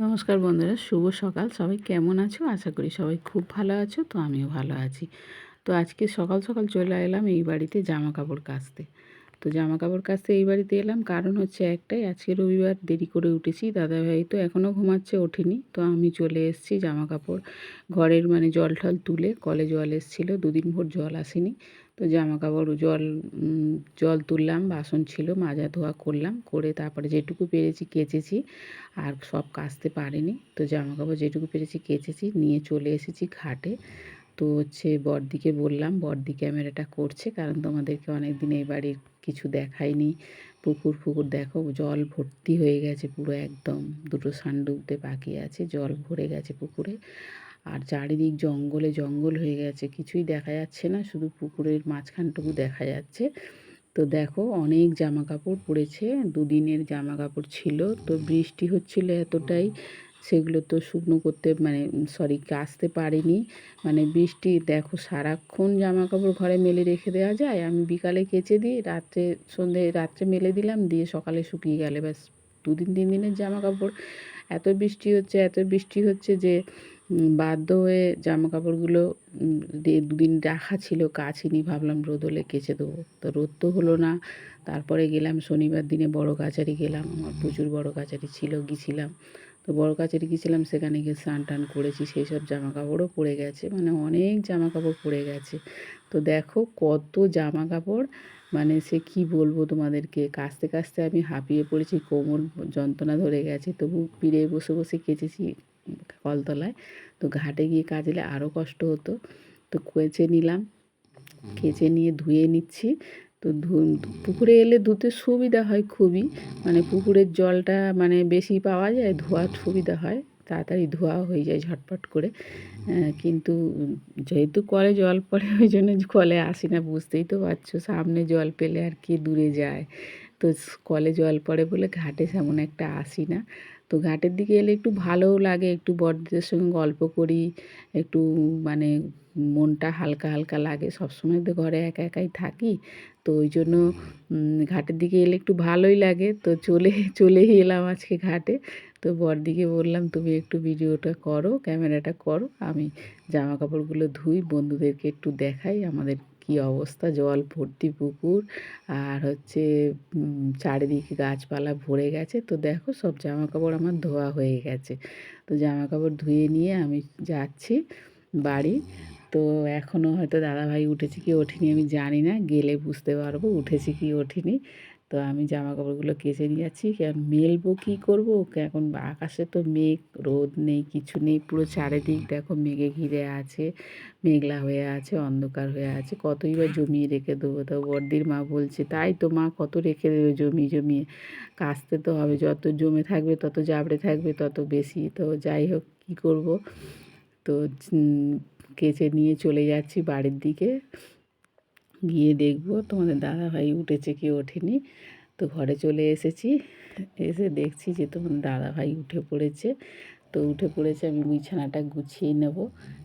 নমস্কার বন্ধুরা, শুভ সকাল। সবাই কেমন আছো? আশা করি সবাই খুব ভালো আছো। তো আমিও ভালো আছি। তো আজকে সকাল সকাল চলে এলাম এই বাড়িতে জামা কাপড় কাচতে। তো জামা কাপড় কাচতে এই বাড়িতে এলাম, কারণ হচ্ছে একটাই, আজকে রবিবার, দেরি করে উঠেছি। দাদাভাই তো এখনও ঘুমাচ্ছে, ওঠেনি। তো আমি চলে এসেছি জামা কাপড় ঘরের জল টল তুলে। কলে জল এসেছিলো, দুদিন ভোর জল আসেনি। তো জামা কাপড় জল তুললাম, বাসন ছিল মাজা ধোয়া করলাম, করে তারপরে যেটুকু পেরেছি কেচেছি। আর সব কাচতে পারিনি। তো জামা কাপড় যেটুকু পেরেছি কেচেছি, নিয়ে চলে এসেছি ঘাটে। তো বড়দিকে বললাম, বড়দি ক্যামেরাটা করছে, কারণ তোমাদেরকে অনেক দিন এই বাড়ির কিছু দেখাইনি। পুকুর ফুকুর দেখো, জল ভর্তি হয়ে গেছে পুরো একদম। দুটো সান ডুবতে বাকি আছে, জল ভরে গেছে পুকুরে। আর চারিদিক জঙ্গলে জঙ্গল হয়ে গেছে, কিছুই দেখা যাচ্ছে না, শুধু পুকুরের মাঝখানটুকু দেখা যাচ্ছে। তো দেখো, অনেক জামা কাপড় পড়েছে, দুদিনের জামা কাপড় ছিল। তো বৃষ্টি হচ্ছিল এতটাই, সেগুলো তো শুকনো করতে কাচতে পারিনি। বৃষ্টি দেখো, সারাক্ষণ জামা কাপড় ঘরে মেলে রেখে দেওয়া যায়? আমি বিকালে কেচে দিই, রাত্রে মেলে দিলাম, দিয়ে সকালে শুকিয়ে গেলে ব্যাস। 2-3 দিনের জামা কাপড়। এত বৃষ্টি হচ্ছে যে বাধ্য হয়ে জামা কাপড়গুলো 2 দিন রাখা ছিল, কাচিনি। ভাবলাম রোদ হলে কেচে দেবো, তো রোদ তো হলো না। তারপরে গেলাম শনিবার দিনে বড় কাচারি গেলাম, আমার প্রচুর বড় কাচারি ছিল, গিয়েছিলাম। তো বড় কাচারি গিয়েছিলাম, সেখানে গিয়ে স্নান টান করেছি, সেই সব জামা কাপড়ও পড়ে গেছে, অনেক জামা কাপড় পড়ে গেছে। তো দেখো কত জামা কাপড়, সে কী বলবো তোমাদেরকে। কাচতে কাচতে আমি হাঁপিয়ে পড়েছি, কোমর যন্ত্রণা ধরে গেছে, তবু পিড়ে বসে বসে কেচেছি কলতলায়। তো ঘাটে গিয়ে কাচলে আরও কষ্ট হতো। তো কেচে নিলাম, কেচে নিয়ে ধুয়ে নিচ্ছি। তো পুকুরে এলে ধুতে সুবিধা হয় খুবই, পুকুরের জলটা বেশি পাওয়া যায়, ধোয়ার সুবিধা হয়, তাড়াতাড়ি ধোয়া হয়ে যায় ঝটপট করে। কিন্তু যেহেতু কলে জল পড়ে, ওই জন্য কলে আসি না, বুঝতেই তো পারছো। সামনে জল পেলে আর কি দূরে যায়। তো কলে জল পড়ে বলে ঘাটে তেমন একটা আসি না। তো ঘাটের দিকে এলে একটু ভালোও লাগে, একটু বড়দের সঙ্গে গল্প করি, একটু মানে মনটা হালকা হালকা লাগে। সবসময় তো ঘরে একা একাই থাকি, তো ওই জন্য ঘাটের দিকে এলে একটু ভালোই লাগে। তো চলেই এলাম আজকে ঘাটে। তো বড়দিকে বললাম, তুমি একটু ভিডিওটা করো, ক্যামেরাটা করো, আমি জামা কাপড়গুলো ধুই, বন্ধুদেরকে একটু দেখাই আমাদের কী অবস্থা। জল ভর্তি পুকুর, আর চারিদিকে গাছপালা ভরে গেছে। তো দেখো, সব জামা কাপড় আমার ধোয়া হয়ে গেছে। তো জামা কাপড় ধুয়ে নিয়ে আমি যাচ্ছি বাড়ি। তো এখনও হয়তো দাদাভাই উঠেছে কি ওঠেনি আমি জানি না, গেলে বুঝতে পারবো উঠেছে কি ওঠেনি। তো আমি জামা কাপড়গুলো কেচে নিয়ে যাচ্ছি, মেলবো কী করবো এখন। আকাশে তো মেঘ, রোদ নেই, কিছু নেই, পুরো চারিদিক দেখো মেঘে ঘিরে আছে, মেঘলা হয়ে আছে, অন্ধকার হয়ে আছে। কতই বা জমিয়ে রেখে দেবো। তো বড়দির মা বলছে, তাই তো মা, কত রেখে দেবে জমিয়ে জমিয়ে, কাচতে তো হবে, যত জমে থাকবে তত জাবড়ে থাকবে তত বেশি। তো যাই হোক, কী করব। তো কেচে নিয়ে চলে যাচ্ছি বাড়ির দিকে, গিয়ে দেখবো তোমাদের দাদাভাই উঠেছে কি ওঠেনি। তো ঘরে চলে এসেছি, এসে দেখছি যে তোমার দাদাভাই উঠে পড়েছে। তো উঠে পড়েছে, আমি বিছানাটা গুছিয়ে নেব,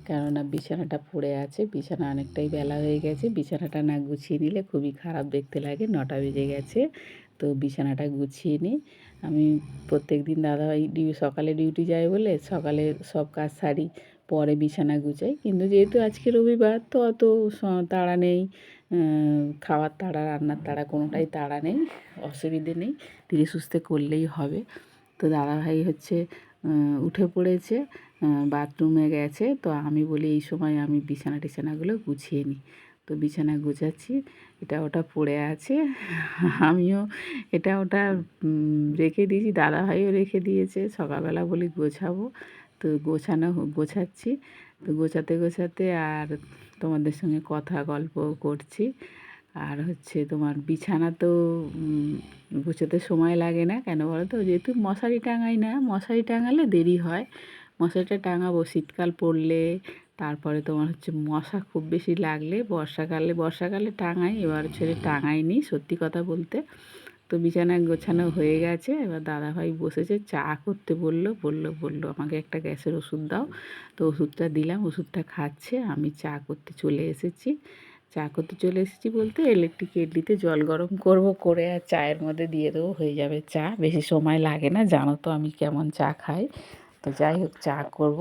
কেননা বিছানাটা পড়ে আছে। বিছানা অনেকটাই বেলা হয়ে গেছে, বিছানাটা না গুছিয়ে নিলে খুবই খারাপ দেখতে লাগে। 9টা বেজে গেছে। তো বিছানাটা গুছিয়ে নিই। আমি প্রত্যেক দিন দাদাভাই সকালে ডিউটি যায় বলে সকালে সব কাজ সারি, পরে বিছানা গুছাই। কিন্তু যেহেতু আজকে রবিবার, তো অত তাড়া নেই, খাওয়ার তাড়া, রান্নার তাড়া, কোনোটাই তাড়া নেই, অসুবিধে নেই, ধীরে সুস্থে করলেই হবে। তো দাদাভাই উঠে পড়েছে, বাথরুমে গেছে। তো আমি বলি এই সময় আমি বিছানা টিছানাগুলো গুছিয়ে নিই। তো বিছানা গুছাচ্ছি, এটা ওটা পড়ে আছে, আমিও এটা ওটা রেখে দিয়েছি, দাদাভাইও রেখে দিয়েছে। সকালবেলা বলি গোছাবো, তো গোছাচ্ছি। তো গোছাতে গোছাতে আর তোমাদের সঙ্গে কথা গল্প করছি। আর তোমার বিছানা তো গুছোতে সময় লাগে না, কেন বলো তো, যেহেতু মশারি টাঙাই না, মশারি টাঙালে দেরি হয়। মশারিটা টাঙাবো শীতকাল পড়লে, তারপরে তোমার মশা খুব বেশি লাগলে বর্ষাকালে টাঙাই, এবার ছেড়ে টাঙাইনি সত্যি কথা বলতে। তো বিছানা গোছানো হয়ে গেছে, এবার দাদাভাই বসেছে, চা করতে বললো আমাকে একটা গ্যাসের ওষুধ দাও। তো ওষুধটা দিলাম, ওষুধটা খাচ্ছে, আমি চা করতে চলে এসেছি। চা করতে চলে এসেছি বলতে, ইলেকট্রিক কেটলিতে জল গরম করব, করে আর চায়ের মধ্যে দিয়ে দেবো, হয়ে যাবে চা। বেশি সময় লাগে না, জানো তো আমি কেমন চা খাই। তো যাই হোক চা করব,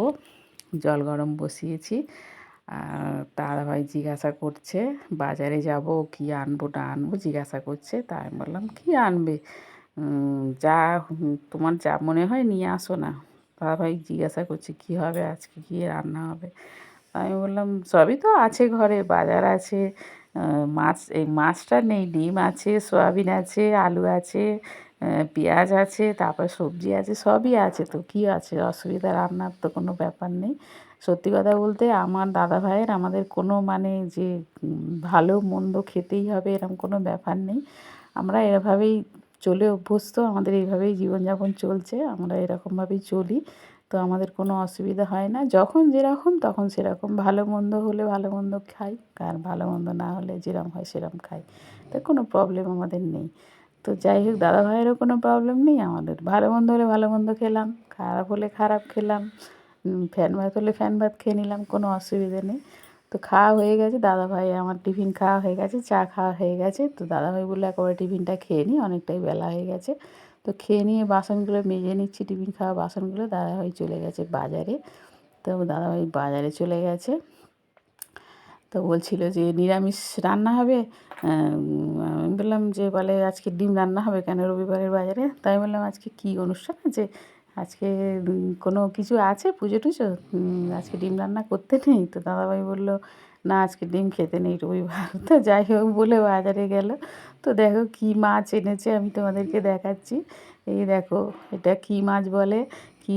জল গরম বসিয়েছি। দাদাভাই জিজ্ঞাসা করছে বাজারে যাব, কি আনবো না আনবো জিজ্ঞাসা করছে। তা আমি বললাম কী আনবে, যা তোমার যা মনে হয় নিয়ে আসো না। দাদাভাই জিজ্ঞাসা করছে কী হবে আজকে, কী রান্না হবে। আমি বললাম সবই তো আছে ঘরে, বাজার আছে, মাছ, এই মাছটা নেই, ডিম আছে, সয়াবিন আছে, আলু আছে, পেঁয়াজ আছে, তারপরে সবজি আছে, সবই আছে, তো কী আছে অসুবিধা, রান্নার তো কোনো ব্যাপার নেই। সত্যি কথা বলতে আমার দাদা ভাইয়ের আমাদের কোনো মানে যে ভালো মন্দ খেতেই হবে এরকম কোনো ব্যাপার নেই। আমরা এভাবেই চলে অভ্যস্ত, আমাদের এইভাবেই জীবনযাপন চলছে, আমরা এরকমভাবেই চলি। তো আমাদের কোনো অসুবিধা হয় না, যখন যেরকম তখন সেরকম, ভালো মন্দ হলে ভালো মন্দ খাই, আর ভালো মন্দ না হলে যেরকম হয় সেরকম খাই, তো কোনো প্রবলেম আমাদের নেই। তো যাই হোক দাদা ভাইয়েরও কোনো প্রবলেম নেই, আমাদের ভালো মন্দ হলে ভালো মন্দ খেলাম, খারাপ হলে খারাপ খেলাম, ফ্যান ভাত হলে ফ্যান ভাত খেয়ে নিলাম, কোনো অসুবিধে নেই। তো খাওয়া হয়ে গেছে, দাদাভাই আমার টিফিন খাওয়া হয়ে গেছে, চা খাওয়া হয়ে গেছে। তো দাদাভাই বললো একবারে টিফিনটা খেয়ে নিই, অনেকটাই বেলা হয়ে গেছে। তো খেয়ে নিয়ে বাসনগুলো মেজে নিচ্ছি, টিফিন খাওয়া বাসনগুলো। দাদাভাই চলে গেছে বাজারে, তো দাদাভাই বাজারে চলে গেছে। তো বলছিল যে নিরামিষ রান্না হবে। আমি বললাম যে বলে আজকে ডিম রান্না হবে কেন রবিবারের বাজারে। তাই বললাম আজকে কী অনুষ্ঠান আছে, আজকে কোনো কিছু আছে পুজো টুজো, আজকে ডিম রান্না করতে নেই। তো দাদাভাই বললো না আজকে ডিম খেতে নেই রবিবার। তো যাই হোক বলে বাজারে গেল। তো দেখো কী মাছ এনেছে আমি তোমাদেরকে দেখাচ্ছি। এই দেখো এটা কী মাছ বলে, কি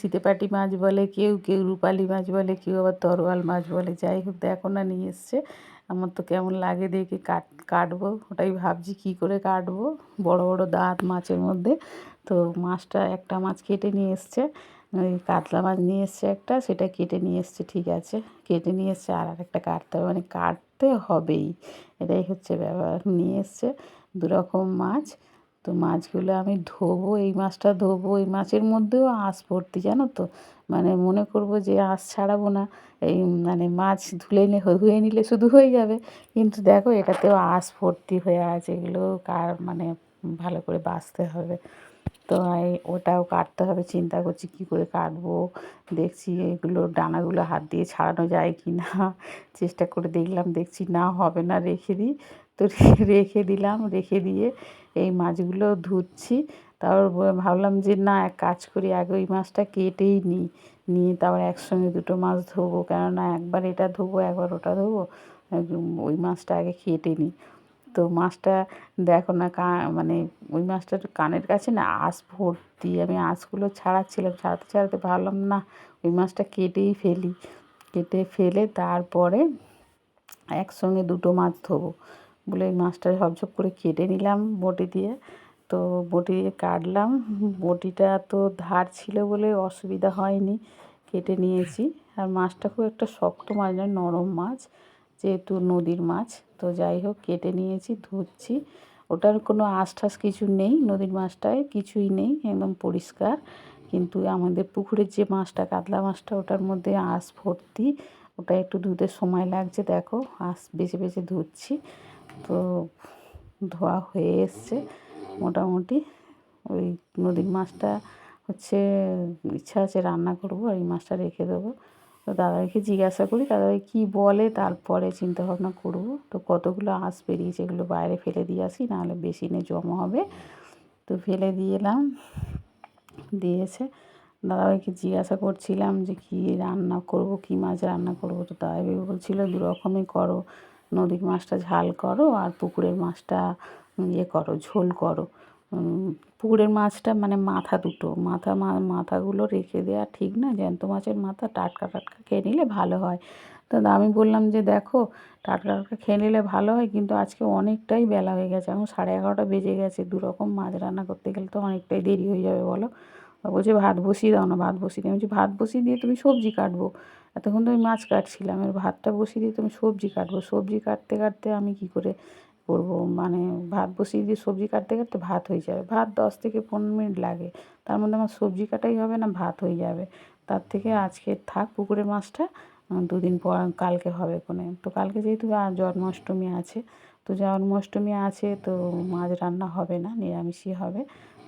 সিতেপাটি মাছ বলে, কেউ কেউ রূপালি মাছ বলে, কেউ আবার তরোয়াল মাছ বলে। যাই হোক দেখো না নিয়ে এসছে, আমার তো কেমন লাগে দেখে কাটবো, ওটাই ভাবছি কী করে কাটবো। বড় বড় দাঁত মাছের মধ্যে। তো মাছটা একটা মাছ কেটে নিয়ে এসছে, ওই কাতলা মাছ নিয়ে এসছে একটা, সেটা কেটে নিয়ে এসছে, ঠিক আছে কেটে নিয়ে এসছে, আর একটা কাটতে হবে, মানে কাটতে হবেই, এটাই হচ্ছে ব্যাপার। নিয়ে এসছে দুরকম মাছ। তো মাছগুলো আমি ধোবো, এই মাছটা ধোবো, এই মাছের মধ্যেও আঁশ ভর্তি জানো তো, মানে মনে করবো যে আঁশ ছাড়াবো না, এই মানে মাছ ধুয়ে নিলে শুধু হয়ে যাবে, কিন্তু দেখো এটাতেও আঁশ ভর্তি হয়ে আছে, এগুলো মানে ভালো করে বাছতে হবে। তো ওটাও কাটতে হবে, চিন্তা করছি কী করে কাটবো। দেখছি এগুলো ডানাগুলো হাত দিয়ে ছাড়ানো যায় কি না, চেষ্টা করে দেখলাম, দেখছি না হবে না, রেখে দিই। তো রেখে দিলাম, রেখে দিয়ে এই মাছগুলো ধুচ্ছি। তারপর ভাবলাম যে না এক কাজ করি, আগে ওই মাছটা কেটেই নিই, নিয়ে তারপর একসঙ্গে দুটো মাছ ধোবো, কেননা একবার এটা ধোবো একবার ওটা ধোবো, ওই মাছটা আগে কেটে নিই। তো মাছটা দেখো না মানে ওই মাছটার কানের কাছে না আঁশ ভর্তি, আমি আঁশগুলো ছাড়াচ্ছিলাম, ছাড়াতে ছাড়াতে ভাবলাম না ওই মাছটা কেটেই ফেলি, কেটে ফেলে তারপরে একসঙ্গে দুটো মাছ ধোবো বলে ওই মাছটা ঝপঝপ করে কেটে নিলাম বটি দিয়ে। তো বটি দিয়ে কাটলাম, বটিটা তো ধার ছিল বলে অসুবিধা হয়নি, কেটে নিয়েছি। আর মাছটা খুব একটা শক্ত মাছ নয়, নরম মাছ, যেহেতু নদীর মাছ। তো যাই হোক কেটে নিয়েছি, ধুচ্ছি, ওটার কোনো আঁশ ঠাস কিছু নেই, নদীর মাছটায় কিছুই নেই, একদম পরিষ্কার। কিন্তু আমাদের পুকুরের যে মাছটা কাতলা মাছটা ওটার মধ্যে আঁশ ভর্তি, ওটা একটু ধুতে সময় লাগছে, দেখো আঁশ বেছে বেছে ধুচ্ছি। তো ধোয়া হয়ে এসছে মোটামুটি। ওই নদীর মাছটা হচ্ছে ইচ্ছা আছে রান্না করবো, এই মাছটা রেখে দেবো। তো দাদাভাইকে জিজ্ঞাসা করি, দাদাভাই কী বলে, তারপরে চিন্তাভাবনা করবো। তো কতগুলো আঁশ বেরিয়েছে, এগুলো বাইরে ফেলে দিয়ে আসি, নাহলে বেসিনে জমা হবে। তো ফেলে দিয়ে এলাম, দিয়েছে। দাদাভাইকে জিজ্ঞাসা করছিলাম যে কী রান্না করবো, কী মাছ রান্না করবো। তো দাদাভাই বলছিলো দু রকমই করো, নদীর মাছটা ঝাল করো আর পুকুরের মাছটা ইয়ে করো, ঝোল করো। পুকুরের মাছটা মানে মাথা দুটো, মাথাগুলো রেখে দেওয়া ঠিক না, জ্যান্ত মাছের মাথা টাটকা টাটকা খেয়ে নিলে ভালো হয়। তো আমি বললাম যে দেখো টাটকা টাটকা খেয়ে নিলে ভালো হয়, কিন্তু আজকে অনেকটাই বেলা হয়ে গেছে, এখন 11:30 বেজে গেছে, দু রকম মাছ রান্না করতে গেলে তো অনেকটাই দেরি হয়ে যাবে বলো। বলছে ভাত বসিয়ে দাও না, ভাত বসিয়ে দিই। আমি বলছি ভাত বসিয়ে দিয়ে তুমি সবজি কাটবো, এতক্ষণ তো আমি মাছ কাটছিলাম, এবার ভাতটা বসিয়ে দিয়ে তুমি সবজি কাটবো, সবজি কাটতে কাটতে আমি কী করে করবো, মানে ভাত বসিয়ে দিয়ে সবজি কাটতে কাটতে ভাত হয়ে যাবে, ভাত 10 থেকে 15 মিনিট লাগে, তার মধ্যে আমার সবজি কাটাই হবে না, ভাত হয়ে যাবে। তার থেকে আজকে থাক পুকুরের মাছটা, দুদিন পর কালকে হবে কোনে। তো কালকে যেহেতু জন্মাষ্টমী আছে, তো জন্মাষ্টমী আছে তো মাছ রান্না হবে না, নিরামিষই হবে।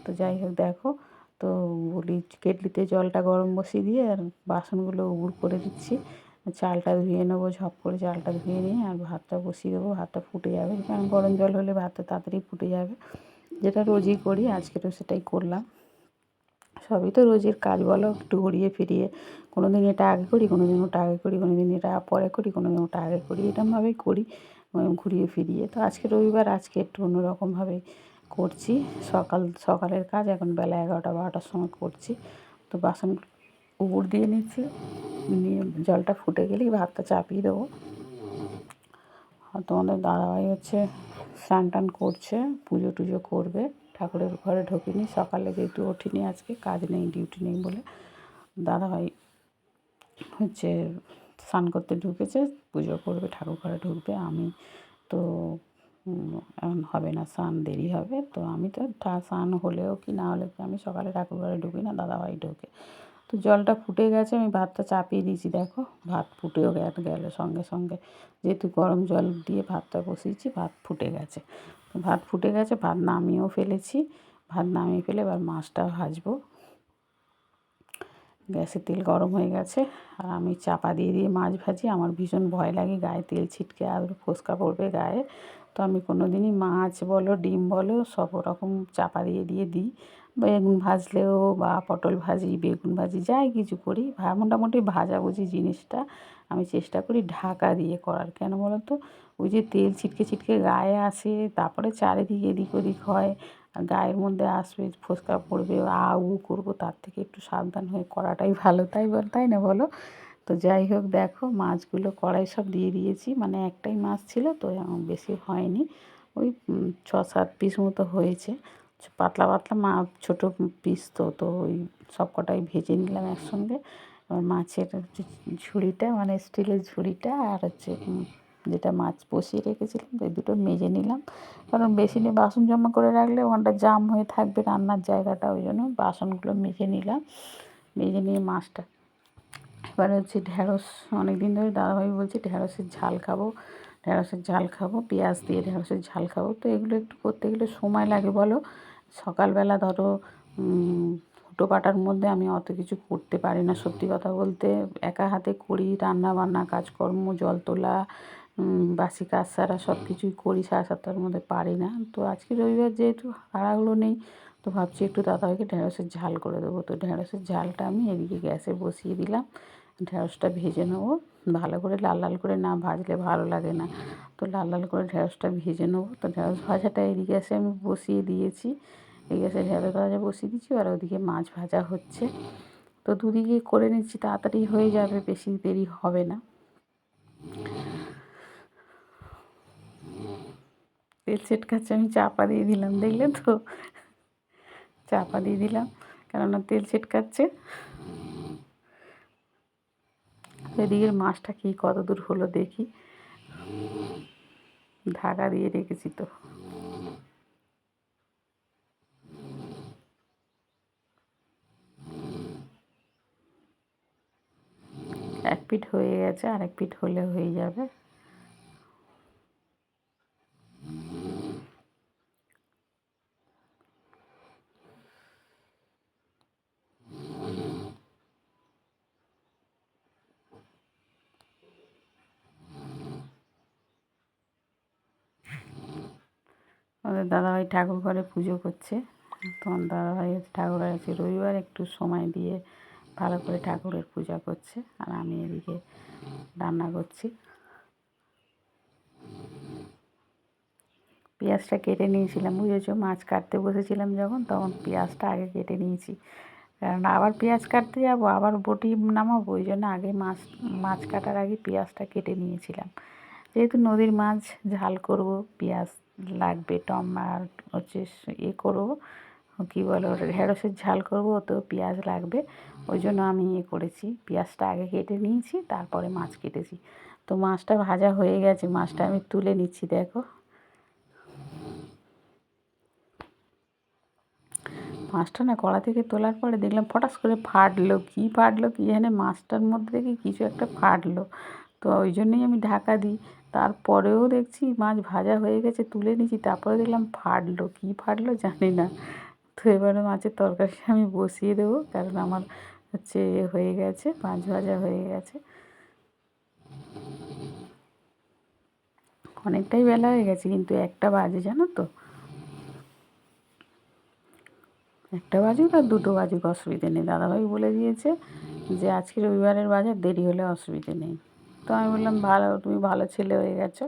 তো যাই হোক দেখো তো বলি কেটলিতে জলটা গরম বসিয়ে দিয়ে আর বাসনগুলো উবুড় করে দিচ্ছি, চালটা ধুয়ে নেবো, ঝপ করে চালটা ধুয়ে নিয়ে আর ভাতটা বসিয়ে দেবো। ভাতটা ফুটে যাবে, কারণ গরম জল হলে ভাতটা তাড়াতাড়ি ফুটে যাবে, যেটা রোজই করি, আজকেরও সেটাই করলাম। সবই তো রোজের কাজ বলো, একটু ঘুরিয়ে ফিরিয়ে কোনো দিন এটা আগে করি, কোনো দিন ওটা আগে করি, কোনো দিন এটা পরে করি, কোনো দিন ওটা আগে করি, এরকমভাবেই করি ঘুরিয়ে ফিরিয়ে। তো আজকে রবিবার, আজকে একটু অন্যরকমভাবে করছি। সকালের কাজ এখন বেলা 11টা 12টার সময় করছি। তো বাসন উবুড় দিয়ে নিচ্ছি, নিয়ে জলটা ফুটে গেলেই ভাতটা চাপিয়ে দেবো। আর তোমাদের দাদাভাই হচ্ছে স্নান টান করছে, পুজো টুজো করবে, ঠাকুরের ঘরে ঢোকেনি সকালে, যেহেতু ওঠিনি, আজকে কাজ নেই, ডিউটি নেই বলে দাদাভাই হচ্ছে স্নান করতে ঢুকেছে, পুজো করবে, ঠাকুর ঘরে ঢুকবে। আমি তো এখন হবে না, স্নান দেরি হবে, তো আমি তো স্নান হলেও কি না হলেও কি আমি সকালে ঠাকুর ঘরে ঢুকি না, দাদাভাই ঢোকে। তো জলটা ফুটে গেছে, আমি ভাতটা চাপিয়ে দিয়েছি, দেখো ভাত ফুটেও গেল সঙ্গে সঙ্গে, যেহেতু গরম জল দিয়ে ভাতটা বসিয়েছি, ভাত ফুটে গেছে। ভাত ফুটে গেছে, ভাত নামিয়েও ফেলেছি। ভাত নামিয়ে ফেলে এবার মাছটা ভাজবো। গ্যাসে তেল গরম হয়ে গেছে, আর আমি চাপা দিয়ে দিয়ে মাছ ভাজি। আমার ভীষণ ভয় লাগে গায়ে তেল ছিটকে আর ফোস্কা পড়বে গায়ে, তো আমি কোনো দিনই মাছ বলো ডিম বলো সব রকম চাপা দিয়ে দিয়ে দিই। বেগুন ভাজলেও বা পটল ভাজি, বেগুন ভাজি, যাই কিছু করি, মোটামুটি ভাজাভুজি জিনিসটা আমি চেষ্টা করি ঢাকা দিয়ে করার। কেন বলো তো, ওই যে তেল ছিটকে ছিটকে গায়ে আসে, তারপরে চারিদিকে এদিক ওদিক হয়, আর গায়ের মধ্যে আসবে, ফোস্কা পড়বে, করবো, তার থেকে একটু সাবধান হয়ে করাটাই ভালো, তাই না বলো? তো যাই হোক, দেখো মাছগুলো কড়াই সব দিয়ে দিয়েছি, মানে একটাই মাছ ছিল তো বেশি হয়নি, ওই 6-7 পিস মতো হয়েছে, পাতলা পাতলা ছোটো পিস, তো ওই সব কটাই ভেজে নিলাম একসঙ্গে। মাছের ঝুড়িটা, মানে স্টিলের ঝুড়িটা, আর হচ্ছে যেটা মাছ বসিয়ে রেখেছিলাম, তো এই দুটো মেজে নিলাম, কারণ বেসিনে বাসন জমা করে রাখলে ওখানটা জাম হয়ে থাকবে রান্নার জায়গাটা, ওই জন্য বাসনগুলো মেজে নিলাম। মেজে নিয়ে মাছটা, এবার হচ্ছে ঢ্যাঁড়স, অনেক দিন ধরে দাদাভাই বলছে ঢ্যাঁড়সের ঝাল খাবো, ঢ্যাঁড়সের ঝাল খাবো, পেঁয়াজ দিয়ে ঢ্যাঁড়সের ঝাল খাবো। তো এগুলো একটু করতে গেলে সময় লাগে বলো, সকালবেলা ধরো হুটো পাটার মধ্যে আমি অত কিছু করতে পারি না, সত্যি কথা বলতে। একা হাতে করি, রান্না বান্না কাজকর্ম, জল তোলা, বাসি কাজ সারা সব কিছুই করি 7:30টার মধ্যে, পারি না। তো আজকে রবিবার যেহেতু তাড়াহুড়ো নেই, তো ভাবছি একটু দাদাভাইকে ঢ্যাঁড়সের ঝাল করে দেবো। তো ঢ্যাঁড়সের ঝালটা আমি এদিকে গ্যাসে বসিয়ে দিলাম, ঢ্যাঁড়সটা ভেজে নেবো ভালো করে, লাল লাল করে না ভাজলে ভালো লাগে না, তো লাল লাল করে ঢ্যাঁড়সটা ভেজে নেবো। তো ঢ্যাঁড়স ভাজাটা এই গ্যাসে আমি বসিয়ে দিয়েছি, এই গ্যাসে ঢ্যাঁড়স ভাজা বসিয়ে দিচ্ছি, আর ওদিকে মাছ ভাজা হচ্ছে। তো দুদিকে করে নিচ্ছি, তাড়াতাড়ি হয়ে যাবে, বেশি দেরি হবে না। তেল ছিটকাচ্ছে, আমি চাপা দিয়ে দিলাম, দেখলে তো, চাপা দিয়ে দিলাম কেননা তেল ছিটকাচ্ছে। এদিকের মাছটা কি কত দূর হলো দেখি, ঢাকা দিয়ে রেখেছি তো। এক পিঠ হয়ে গেছে, আর এক পিঠ হলে হয়ে যাবে। আমাদের দাদাভাই ঠাকুর ঘরে পুজো করছে, তোমার দাদাভাই ঠাকুর ঘরে আছে, রবিবার একটু সময় দিয়ে ভালো করে ঠাকুরের পূজা করছে, আর আমি এদিকে রান্না করছি। পেঁয়াজটা কেটে নিয়েছিলাম, বুঝেছো, মাছ কাটতে বসেছিলাম যখন, তখন পেঁয়াজটা আগে কেটে নিয়েছি, কারণ আবার পেঁয়াজ কাটতে যাবো, আবার বটি নামাবো, ওই জন্য আগে মাছ কাটার আগে পেঁয়াজটা কেটে নিয়েছিলাম। যেহেতু নদীর মাছ, ঝাল করব, পেঁয়াজ লাগবে, আর হচ্ছে করবো, কী বলো, ঢেঁড়সের ঝাল করবো, তো পেঁয়াজ লাগবে, ওই জন্য আমি করেছি, পেঁয়াজটা আগে কেটে নিয়েছি, তারপরে মাছ কেটেছি। তো মাছটা ভাজা হয়ে গেছে, মাছটা আমি তুলে নিচ্ছি, দেখো মাছটা না কড়া থেকে তোলার পরে দেখলাম ফটাস করে ফাটলো, কী জানে মাছটার মধ্যে থেকে কিছু একটা ফাটলো, তো ওই জন্যই আমি ঢাকা দিই। তারপরেও দেখছি মাছ ভাজা হয়ে গেছে, তুলে নিয়েছি, তারপরে দেখলাম ফাটলো, কী ফাটলো জানি না। তো এবারে মাছের তরকারি আমি বসিয়ে দেবো, কারণ আমার হচ্ছে হয়ে গেছে, মাছ ভাজা হয়ে গেছে। অনেকটাই বেলা হয়ে গেছে, কিন্তু 1টা বাজে জানো তো। 1টা বাজুক আর 2টো বাজুক, অসুবিধে নেই। দাদাভাই বলে দিয়েছে যে আজকে রবিবারের বাজার, দেরি হলে অসুবিধে নেই। তো আমি বললাম ভালো, তুমি ভালো ছেলে হয়ে গেছো।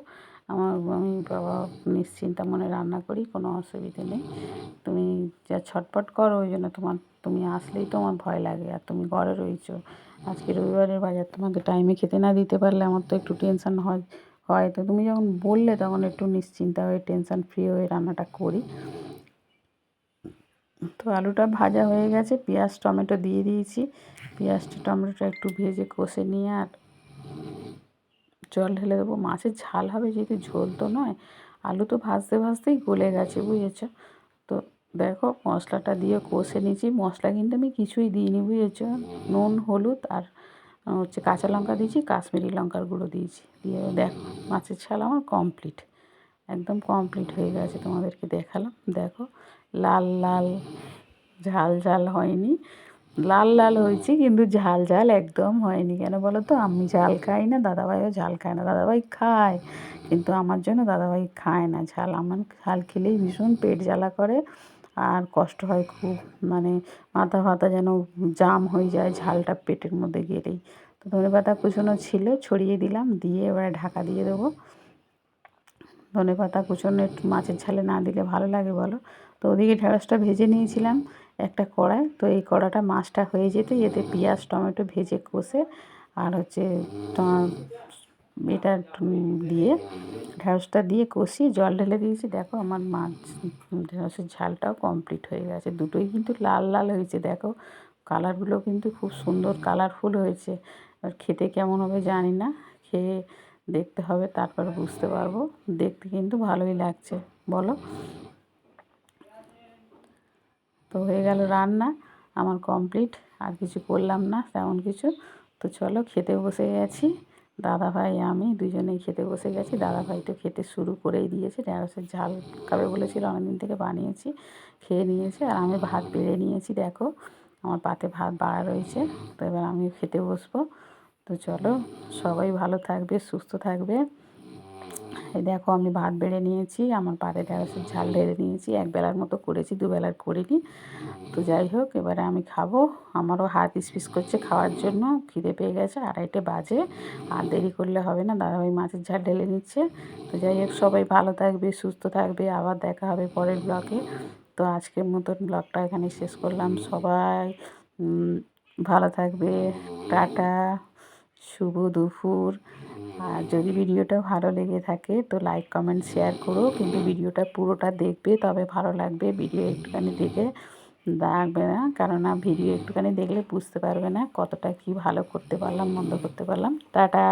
আমি বাবা নিশ্চিন্তা মনে রান্না করি, কোনো অসুবিধে নেই। তুমি যা ছটপট করো, ওই জন্য তুমি আসলেই তো আমার ভয় লাগে, আর তুমি ঘরে রয়েছো। আজকে রবিবারের বাজার তোমাকে টাইমে খেতে না দিতে পারলে আমার তো একটু টেনশন হয়। তো তুমি যখন বললে তখন একটু নিশ্চিন্তা হয়ে, টেনশন ফ্রি হয়ে রান্নাটা করি। তো আলুটা ভাজা হয়ে গেছে, পেঁয়াজ টমেটো দিয়ে দিয়েছি। পেঁয়াজটা টমেটোটা একটু ভেজে কষে নিয়ে আর জল ঢেলে দেবো। মাছের ঝাল হবে যেহেতু, ঝোল তো নয়। আলু তো ভাজতে ভাজতেই গলে গেছে, বুঝেছ। তো দেখো মশলাটা দিয়ে কষে নিয়েছি। মশলা কিন্তু আমি কিছুই দিইনি, বুঝেছ। নুন হলুদ আর হচ্ছে কাঁচা লঙ্কা দিয়েছি, কাশ্মীরি লঙ্কার গুঁড়ো দিয়েছি। দিয়ে দেখো মাছের ঝাল আমার কমপ্লিট, একদম কমপ্লিট হয়ে গেছে। তোমাদেরকে দেখালাম, দেখো লাল লাল, ঝাল ঝাল হয়নি। লাল লাল হয়েছে, কিন্তু ঝাল ঝাল একদম হয়নি। কেন বলো তো, আমি ঝাল খাই না, দাদাভাইও ঝাল খায় না। দাদাভাই খায়, কিন্তু আমার জন্য দাদাভাই খায় না ঝাল। আমার ঝাল খেলেই ভীষণ পেট জ্বালা করে, আর কষ্ট হয় খুব, মানে মাথা ফাতা যেন জাম হয়ে যায় ঝালটা পেটের মধ্যে গেলেই। তো ধনেপাতা কুচনো ছিল, ছড়িয়ে দিলাম, দিয়ে এবারে ঢাকা দিয়ে দেবো। ধনেপাতা কুচনো একটু মাছের ঝালে না দিলে ভালো লাগে বলো। তো ওদিকে ঢেঁড়সটা ভেজে নিয়েছিলাম একটা কড়াই। তো এই কড়াটা মাছটা হয়ে যেতে এতে পেঁয়াজ টমেটো ভেজে কষে আর হচ্ছে এটা দিয়ে, ঢেঁড়সটা দিয়ে কষিয়ে জল ঢেলে দিয়েছি। দেখো আমার মাছ ঢেঁড়সের ঝালটাও কমপ্লিট হয়ে গেছে। দুটোই কিন্তু লাল লাল হয়েছে, দেখো কালারগুলো কিন্তু খুব সুন্দর কালারফুল হয়েছে। আর খেতে কেমন হবে জানি না, খেয়ে দেখতে হবে, তারপর বুঝতে পারবো। দেখতে কিন্তু ভালোই লাগছে বলো। তো হয়ে গেল রান্না আমার কমপ্লিট, আর কিছু করলাম না তেমন কিছু। তো চলো খেতে বসে গেছি, দাদাভাই আমি দুজনেই খেতে বসে গেছি। দাদাভাই তো খেতে শুরু করেই দিয়েছে, ঢেঁড়সের ঝাল খাবে বলেছিল, অনেকদিন থেকে বানিয়েছি, খেয়ে নিয়েছে। আর আমি ভাত বেড়ে নিয়েছি, দেখো আমার পাতে ভাত বাড়া রয়েছে। তো এবার আমি খেতে বসবো। তো চলো, সবাই ভালো থাকবে, সুস্থ থাকবে। এই দেখো আমি ভাত বেড়ে নিয়েছি, আমার পাতে ঢেঁড়সের ঝাল ঢেলে নিয়েছি। একবেলার মতো করেছি, দুবেলার করিনি। তো যাই হোক, এবারে আমি খাবো। আমারও হাত ইসপিস করছে খাওয়ার জন্য, খিদে পেয়ে গেছে, 2:30 বাজে। আর দেরি করলে হবে না, দাদাভাই মাছের ঝাল ঢেলে নিচ্ছে। তো যাই হোক, সবাই ভালো থাকবে, সুস্থ থাকবে, আবার দেখা হবে পরের ব্লগে। তো আজকের মতন ব্লগটা এখানে শেষ করলাম। সবাই ভালো থাকবে, টাটা, শুভ দুপুর। আর যদি ভিডিওটা ভালো লেগে থাকে তো লাইক কমেন্ট শেয়ার করো, কিন্তু ভিডিওটা পুরোটা দেখবে, তবে ভালো লাগবে। ভিডিও একটুখানি দেখে রাখবে না, কেননা ভিডিও একটুখানি দেখলে বুঝতে পারবে না কতটা কি ভালো করতে পারলাম, মন্দ করতে পারলাম। টাটা।